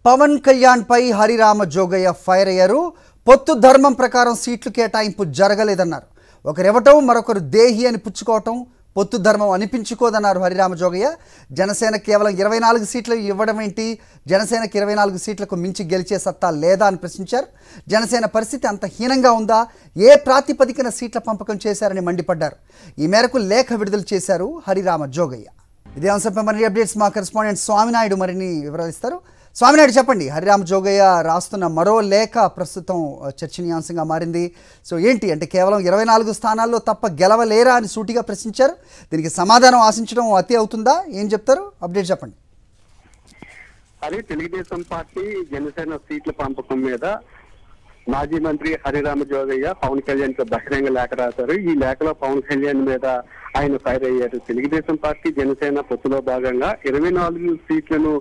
పవన్ కళ్యాణ్ పై Harirama Jogayya fire అయ్యారు. పొత్తు ధర్మం ప్రకారం సీట్లు కేటాయింపు జరగలేదన్నారు. ఒకరెవటం మరొకరు దేహి అని పుచ్చుకోవటం పొత్తు ధర్మం అనిపించుకోదన్నారు హరిరామ జోగయ్య. జనసేన కేవలం 24 సీట్లు ఇవ్వడం ఏంటి, జనసేనకి 24 సీట్లకు మించి గెలిచే సత్తా లేదా అని ప్రశ్నించారు. జనసేన పరిస్థితి అంత హీనంగా ఉందా, ఏ ప్రాతిపదికన సీట్ల పంపకం చేశారని మండిపడ్డారు. ఈ మేరకు లేఖ విడుదల చేశారు హరిరామ జోగయ్య. ఇదే అంశంపై మరిన్ని అప్డేట్స్ మా కరెస్పాండెంట్ స్వామినాయుడు మరిన్ని వివరాలు ఇస్తారు. స్వామినాయుడు, చెప్పండి. హరిరామ జోగయ్య రాస్తున్న మరో లేఖ ప్రస్తుతం చర్చనీయాంశంగా మారింది. సో ఏంటి అంటే, కేవలం 24 స్థానాల్లో తప్ప గెలవలేరా అని సూటిగా ప్రశ్నించారు. దీనికి సమాధానం ఆశించడం అతి అవుతుందా, ఏం చెప్తారు? అప్డేట్ చెప్పండి. అది తెలుగుదేశం పార్టీ జనసేన సీట్ల పంపకం మీద మాజీ మంత్రి హరిరామ జోగయ్య పవన్ కళ్యాణ్ కు బహిరంగ లేఖ రాశారు. ఈ లేఖలో పవన్ కళ్యాణ్ మీద ఆయన ఫైర్ అయ్యారు. తెలుగుదేశం పార్టీ జనసేన పొత్తులో భాగంగా 24 సీట్లను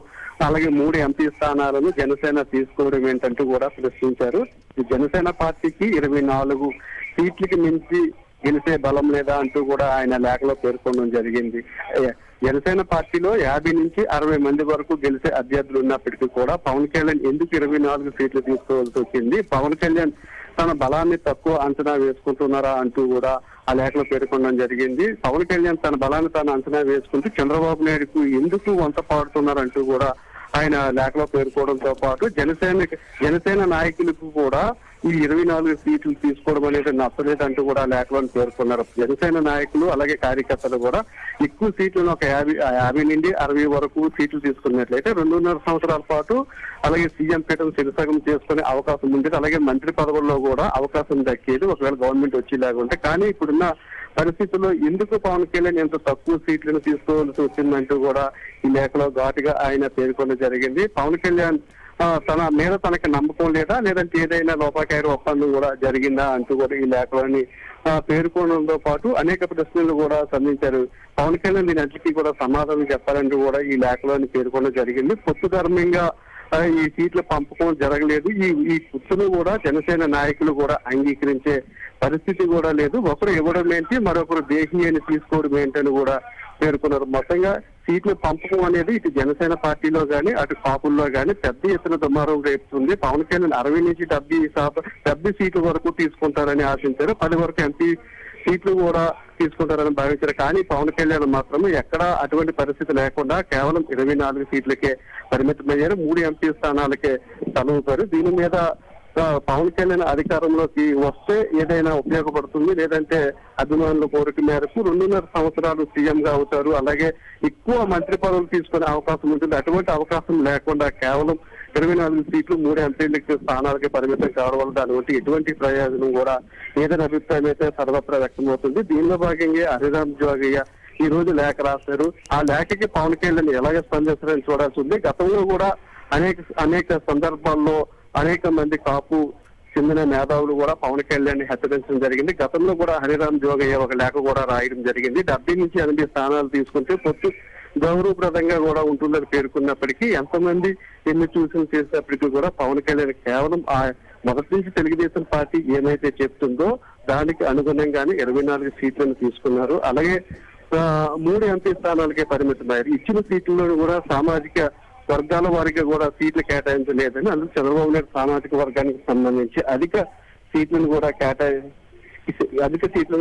అలాగే 3 ఎంపీ స్థానాలను జనసేన తీసుకోవడం ఏంటంటూ కూడా ప్రశ్నించారు. జనసేన పార్టీకి 24 సీట్లకి మించి గెలిచే బలం లేదా అంటూ కూడా ఆయన లేఖలో పేర్కొనడం జరిగింది. జనసేన పార్టీలో 50 నుంచి 60 మంది వరకు గెలిచే అభ్యర్థులు ఉన్నప్పటికీ కూడా పవన్ కళ్యాణ్ ఎందుకు 24 సీట్లు తీసుకోవాల్సి వచ్చింది, పవన్ కళ్యాణ్ తన బలాన్ని తక్కువ అంచనా వేసుకుంటున్నారా అంటూ కూడా ఆ లేఖలో పేర్కొనడం జరిగింది. పవన్ కళ్యాణ్ తన బలాన్ని తాను అంచనా వేసుకుంటూ చంద్రబాబు నాయుడుకు ఎందుకు వంత పాడుతున్నారంటూ కూడా ఆయన లేఖలో పేర్కోవడంతో పాటు జనసేన నాయకులకు కూడా ఈ 24 సీట్లు తీసుకోవడం అనేది నచ్చలేదంటూ కూడా లేఖలో పేర్కొన్నారు. జనసేన నాయకులు అలాగే కార్యకర్తలు కూడా ఎక్కువ సీట్లను ఒక 50 నుండి 60 వరకు సీట్లు తీసుకున్నట్లయితే 2.5 సంవత్సరాల పాటు అలాగే సీఎం పీఠం శిరసగం చేసుకునే అవకాశం ఉండేది. అలాగే మంత్రి పదవుల్లో కూడా అవకాశం దక్కేది ఒకవేళ గవర్నమెంట్ వచ్చేలాగుంటే. కానీ ఇప్పుడున్న పరిస్థితుల్లో ఎందుకు పవన్ కళ్యాణ్ ఎంత తక్కువ సీట్లను తీసుకోవాల్సి వచ్చిందంటూ కూడా ఈ లేఖలో ఘాటుగా ఆయన పేర్కొనడం జరిగింది. పవన్ కళ్యాణ్ తన మీద తనకి నమ్మకం లేదా, లేదంటే ఏదైనా లోపాకారి ఒప్పందం కూడా జరిగిందా అంటూ కూడా ఈ లేఖలోని పేర్కొనడంతో పాటు అనేక ప్రశ్నలు కూడా సంధించారు. పవన్ కళ్యాణ్ దీనికి కూడా సమాధానం చెప్పాలంటూ కూడా ఈ లేఖలోని పేర్కొనడం జరిగింది. పొత్తు ధర్మంగా ఈ సీట్ల పంపకం జరగలేదు. ఈ పొత్తును కూడా జనసేన నాయకులు కూడా అంగీకరించే పరిస్థితి కూడా లేదు. ఒకరు ఇవ్వడం ఏంటి, మరొకరు దేహి అని తీసుకోవడం ఏంటని కూడా పేర్కొన్నారు. మొత్తంగా సీట్ల పంపకం అనేది ఇటు జనసేన పార్టీలో గానీ అటు కాపుల్లో గానీ పెద్ద ఎత్తున దుమారం రేపుతుంది. పవన్ కళ్యాణ్ 60 నుంచి 70 సీట్ల వరకు తీసుకుంటారని ఆశించారు. 10 వరకు ఎంపీ సీట్లు కూడా తీసుకుంటారని భావించారు. కానీ పవన్ కళ్యాణ్ మాత్రం ఎక్కడా అటువంటి పరిస్థితి లేకుండా కేవలం 24 సీట్లకే పరిమితమయ్యారు. 3 ఎంపీ స్థానాలకే తలూపారు. దీని మీద పవన్ కళ్యాణ్ అధికారంలోకి వస్తే ఏదైనా ఉపయోగపడుతుంది, లేదంటే అభిమానుల కోరిక మేరకు 2.5 సంవత్సరాలు సీఎం గా అవుతారు, అలాగే ఎక్కువ మంత్రి పదవులు తీసుకునే అవకాశం ఉంటుంది. అటువంటి అవకాశం లేకుండా కేవలం 24 సీట్లు 3 ఎంపీలకి స్థానాలకి పరిమితం కావడం వల్ల దాని ఎటువంటి ప్రయోజనం కూడా ఏదైనా అభిప్రాయం అయితే సర్వత్రా వ్యక్తమవుతుంది. దీనిలో భాగంగా హరిరామ జోగయ్య ఈ రోజు లేఖ రాశారు. ఆ లేఖకి పవన్ కళ్యాణ్ ఎలాగే స్పందిస్తారని చూడాల్సి ఉంది. గతంలో కూడా అనేక సందర్భాల్లో అనేక మంది కాపు చెందిన మేధావులు కూడా పవన్ కళ్యాణ్ హెచ్చరించడం జరిగింది. గతంలో కూడా హరిరామ జోగయ్య ఒక లేఖ కూడా రాయడం జరిగింది. 70 నుంచి 80 స్థానాలు తీసుకుంటే పొత్తు గౌరవప్రదంగా కూడా ఉంటుందని పేర్కొన్నప్పటికీ ఎంతమంది ఎన్ని సూచనలు చేసినప్పటికీ కూడా పవన్ కళ్యాణ్ కేవలం మొదటి నుంచి తెలుగుదేశం పార్టీ ఏమైతే చెప్తుందో దానికి అనుగుణంగానే 24 సీట్లను తీసుకున్నారు. అలాగే 3 ఎంపీ స్థానాలకే పరిమితమయ్యారు. ఇచ్చిన సీట్లలో కూడా సామాజిక వర్గాల వారికి కూడా సీట్లు కేటాయించలేదని, అందుకు చంద్రబాబు నాయుడు సామాజిక వర్గానికి సంబంధించి అధిక సీట్లను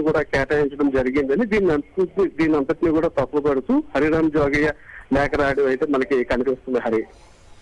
కూడా కేటాయించడం జరిగిందని దీని అంతటినీ కూడా తప్పుపడుతూ హరిరామ జోగయ్య లేఖ రాయడం అయితే మనకి కనిపిస్తుంది. హరి